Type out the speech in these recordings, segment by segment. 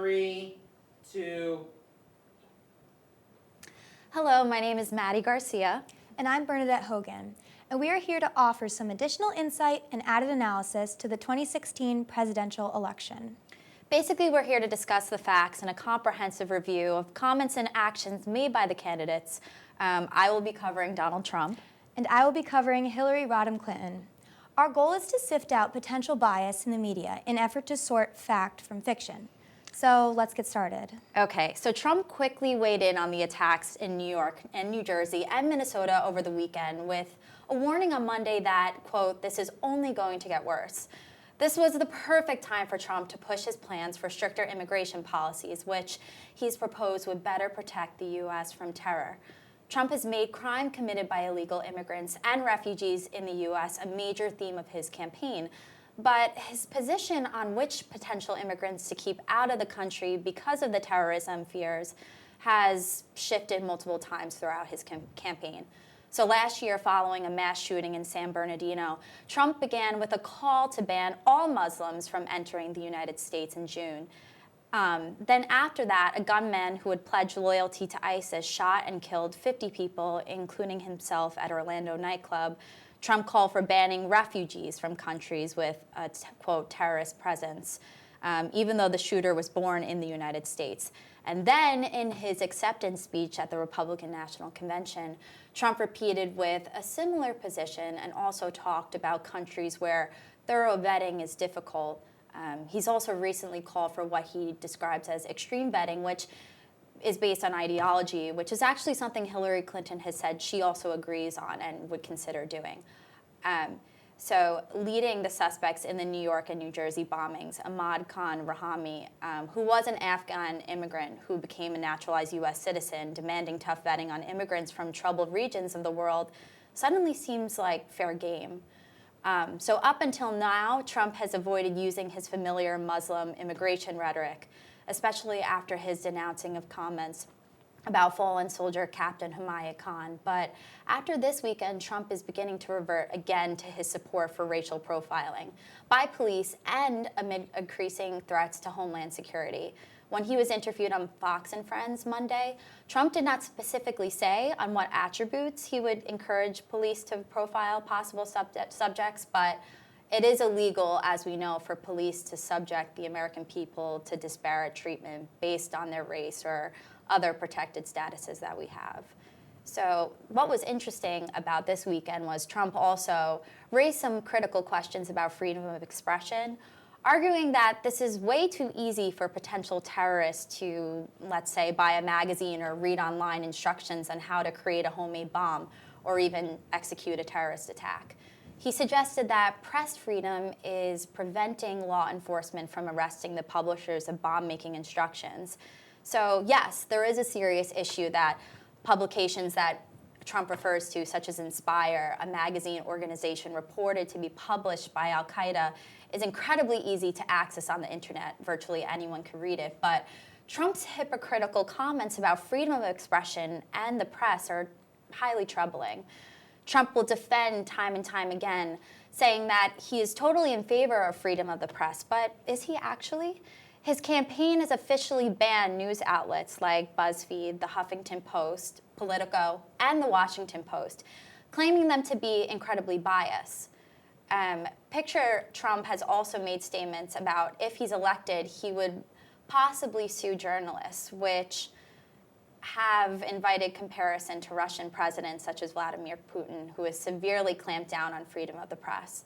3, 2. Hello, my name is Maddie Garcia. And I'm Bernadette Hogan, and we are here to offer some additional insight and added analysis to the 2016 presidential election. Basically, we're here to discuss the facts and a comprehensive review of comments and actions made by the candidates. I will be covering Donald Trump. And I will be covering Hillary Rodham Clinton. Our goal is to sift out potential bias in the media in effort to sort fact from fiction. So let's get started. Okay, so Trump quickly weighed in on the attacks in New York and New Jersey and Minnesota over the weekend with a warning on Monday that, quote, this is only going to get worse. This was the perfect time for Trump to push his plans for stricter immigration policies, which he's proposed would better protect the U.S. from terror. Trump has made crime committed by illegal immigrants and refugees in the U.S. a major theme of his campaign. But his position on which potential immigrants to keep out of the country because of the terrorism fears has shifted multiple times throughout his campaign. So last year, following a mass shooting in San Bernardino, Trump began with a call to ban all Muslims from entering the United States in June. Then after that, a gunman who had pledged loyalty to ISIS shot and killed 50 people, including himself, at Orlando nightclub. Trump called for banning refugees from countries with a, quote, terrorist presence, even though the shooter was born in the United States. And then in his acceptance speech at the Republican National Convention, Trump repeated with a similar position and also talked about countries where thorough vetting is difficult. He's also recently called for what he describes as extreme vetting, which is based on ideology, which is actually something Hillary Clinton has said she also agrees on and would consider doing. So leading the suspects in the New York and New Jersey bombings, Ahmad Khan Rahami, who was an Afghan immigrant who became a naturalized U.S. citizen, demanding tough vetting on immigrants from troubled regions of the world, suddenly seems like fair game. So up until now, Trump has avoided using his familiar Muslim immigration rhetoric, especially after his denouncing of comments about fallen soldier Captain Humayun Khan. But after this weekend, Trump is beginning to revert again to his support for racial profiling by police and amid increasing threats to Homeland Security. When he was interviewed on Fox and Friends Monday, Trump did not specifically say on what attributes he would encourage police to profile possible subjects, but it is illegal, as we know, for police to subject the American people to disparate treatment based on their race or other protected statuses that we have. So what was interesting about this weekend was Trump also raised some critical questions about freedom of expression, arguing that this is way too easy for potential terrorists to, let's say, buy a magazine or read online instructions on how to create a homemade bomb or even execute a terrorist attack. He suggested that press freedom is preventing law enforcement from arresting the publishers of bomb-making instructions. So yes, there is a serious issue that publications that Trump refers to, such as Inspire, a magazine organization reported to be published by Al-Qaeda, is incredibly easy to access on the internet. Virtually anyone can read it. But Trump's hypocritical comments about freedom of expression and the press are highly troubling. Trump will defend time and time again, saying that he is totally in favor of freedom of the press, but is he actually? His campaign has officially banned news outlets like BuzzFeed, the Huffington Post, Politico, and the Washington Post, claiming them to be incredibly biased. Picture Trump has also made statements about if he's elected, he would possibly sue journalists, which have invited comparison to Russian presidents such as Vladimir Putin, who has severely clamped down on freedom of the press.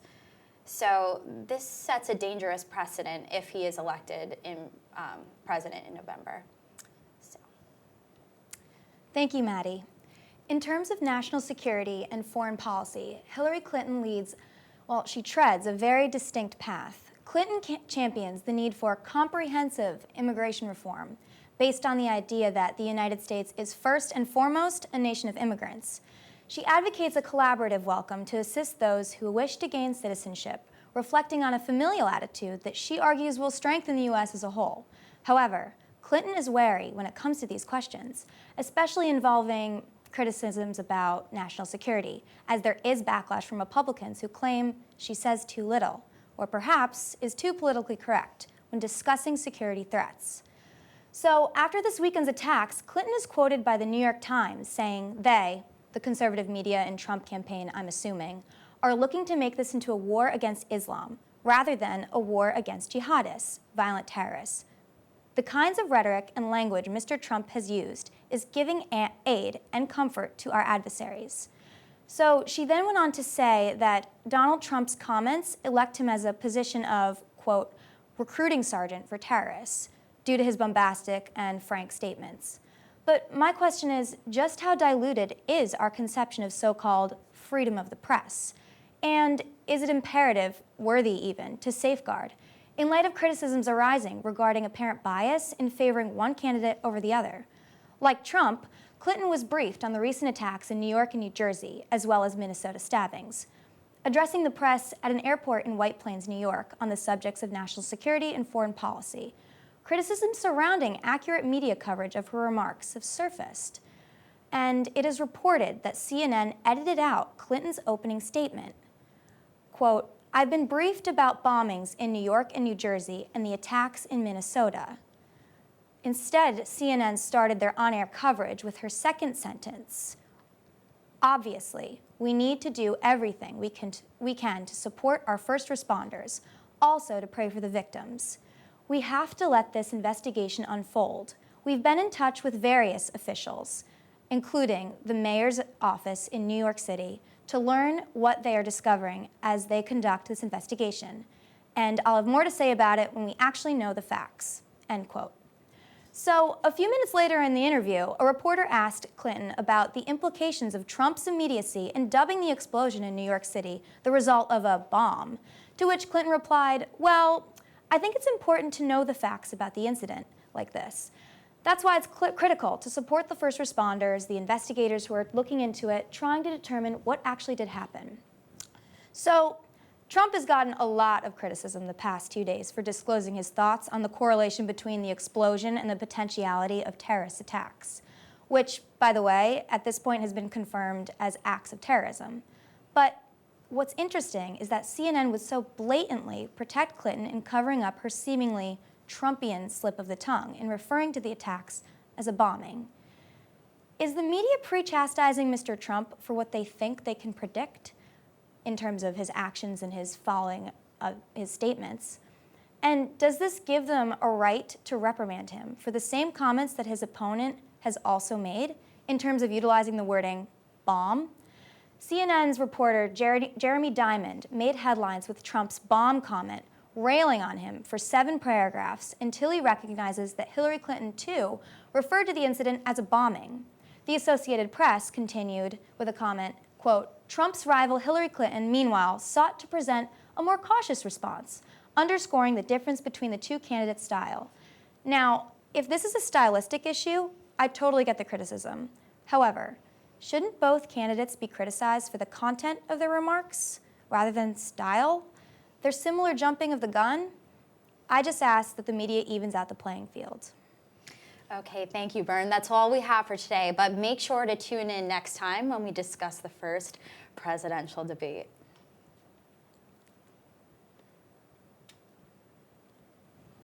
So this sets a dangerous precedent if he is elected president in November. So. Thank you, Maddie. In terms of national security and foreign policy, Hillary Clinton she treads a very distinct path. Clinton champions the need for comprehensive immigration reform based on the idea that the United States is first and foremost a nation of immigrants. She advocates a collaborative welcome to assist those who wish to gain citizenship, reflecting on a familial attitude that she argues will strengthen the U.S. as a whole. However, Clinton is wary when it comes to these questions, especially involving criticisms about national security, as there is backlash from Republicans who claim she says too little, or perhaps is too politically correct when discussing security threats. So after this weekend's attacks, Clinton is quoted by the New York Times saying they, the conservative media and Trump campaign, I'm assuming, are looking to make this into a war against Islam rather than a war against jihadists, violent terrorists. The kinds of rhetoric and language Mr. Trump has used is giving aid and comfort to our adversaries. So she then went on to say that Donald Trump's comments elect him as a position of, quote, recruiting sergeant for terrorists due to his bombastic and frank statements. But my question is, just how diluted is our conception of so-called freedom of the press? And is it imperative, worthy even, to safeguard, in light of criticisms arising regarding apparent bias in favoring one candidate over the other? Like Trump, Clinton was briefed on the recent attacks in New York and New Jersey, as well as Minnesota stabbings. Addressing the press at an airport in White Plains, New York, on the subjects of national security and foreign policy, criticisms surrounding accurate media coverage of her remarks have surfaced. And it is reported that CNN edited out Clinton's opening statement. Quote, I've been briefed about bombings in New York and New Jersey and the attacks in Minnesota. Instead, CNN started their on-air coverage with her second sentence. Obviously, we need to do everything we can to support our first responders, also to pray for the victims. We have to let this investigation unfold. We've been in touch with various officials, including the mayor's office in New York City, to learn what they are discovering as they conduct this investigation. And I'll have more to say about it when we actually know the facts, end quote. So a few minutes later in the interview, a reporter asked Clinton about the implications of Trump's immediacy in dubbing the explosion in New York City the result of a bomb, to which Clinton replied, well, I think it's important to know the facts about the incident like this. That's why it's critical to support the first responders, the investigators who are looking into it, trying to determine what actually did happen. So Trump has gotten a lot of criticism the past 2 days for disclosing his thoughts on the correlation between the explosion and the potentiality of terrorist attacks, which, by the way, at this point has been confirmed as acts of terrorism. But what's interesting is that CNN would so blatantly protect Clinton in covering up her seemingly Trumpian slip of the tongue in referring to the attacks as a bombing. Is the media pre-chastising Mr. Trump for what they think they can predict in terms of his actions and his following his statements? And does this give them a right to reprimand him for the same comments that his opponent has also made in terms of utilizing the wording bomb? CNN's reporter Jeremy Diamond made headlines with Trump's bomb comment, railing on him for 7 paragraphs until he recognizes that Hillary Clinton, too, referred to the incident as a bombing. The Associated Press continued with a comment, quote, Trump's rival Hillary Clinton, meanwhile, sought to present a more cautious response, underscoring the difference between the two candidates' style. Now, if this is a stylistic issue, I totally get the criticism. However, shouldn't both candidates be criticized for the content of their remarks rather than style? Their similar jumping of the gun? I just ask that the media evens out the playing field. Okay, thank you, Bern. That's all we have for today, but make sure to tune in next time when we discuss the first presidential debate.